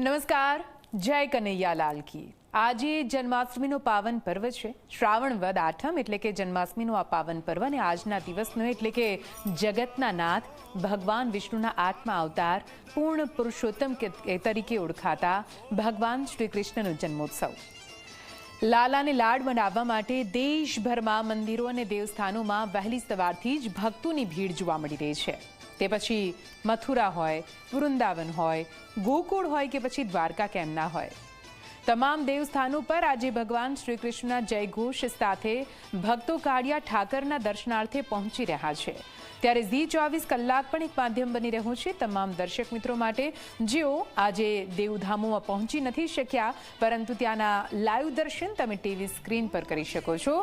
નમસ્કાર, જય કનૈયાલાલ કી। આજે જન્માષ્ટમીનો પાવન પર્વ છે। શ્રાવણ વદ આઠમ એટલે કે જન્માષ્ટમીનો આ પાવન પર્વ અને આજના દિવસનો એટલે કે જગતના નાથ ભગવાન વિષ્ણુના આત્મા અવતાર પૂર્ણ પુરુષોત્તમ તરીકે ઓળખાતા ભગવાન શ્રી કૃષ્ણનો જન્મોત્સવ। લાલાને લાડ મનાવવા માટે દેશભરમાં મંદિરો અને દેવસ્થાનોમાં વહેલી સવારથી જ ભક્તોની ભીડ જોવા મળી રહી છે। તે પછી મથુરા હોય, વૃંદાવન હોય, ગોકુળ હોય કે પછી દ્વારકા કેમ ના હોય, તમામ દેવસ્થાનો પર આજે ભગવાન શ્રી કૃષ્ણના જયઘોષ સાથે ભક્તો કાળિયા ઠાકરના દર્શનાર્થે પહોંચી રહ્યા છે। ત્યારે ઝી 24 કલાક પણ એક માધ્યમ બની રહ્યું છે તમામ દર્શક મિત્રો માટે, જેઓ આજે દેવધામોમાં પહોંચી નથી શક્યા પરંતુ ત્યાંના લાઈવ દર્શન તમે ટીવી સ્ક્રીન પર કરી શકો છો।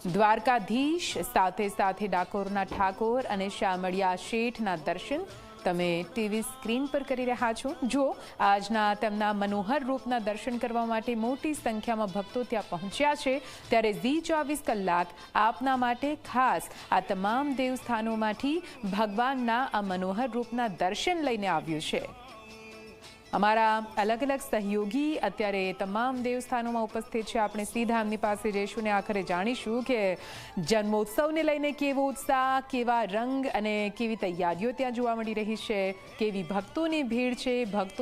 દ્વારકાધીશ સાથે સાથે ડાકોરના ઠાકોર અને શામળિયા શેઠના દર્શન તમે ટીવી સ્ક્રીન પર કરી રહ્યા છો। જો આજના તેમના મનોહર રૂપના દર્શન કરવા માટે મોટી સંખ્યામાં ભક્તો ત્યાં પહોંચ્યા છે, ત્યારે ઝી 24 કલાક આપના માટે ખાસ આ તમામ દેવસ્થાનોમાંથી ભગવાનના આ મનોહર રૂપના દર્શન લઈને આવ્યું છે। અમારા અલગ અલગ સહયોગી અત્યારે તમામ દેવસ્થાનોમાં ઉપસ્થિત છે। આપણે સીધા એમની પાસે જઈશું ને આખરે જાણીશું કે જન્મોત્સવને લઈને કેવો ઉત્સાહ, કેવા રંગ અને કેવી તૈયારીઓ ત્યાં જોવા મળી રહી છે, કેવી ભક્તોની ભીડ છે, ભક્તો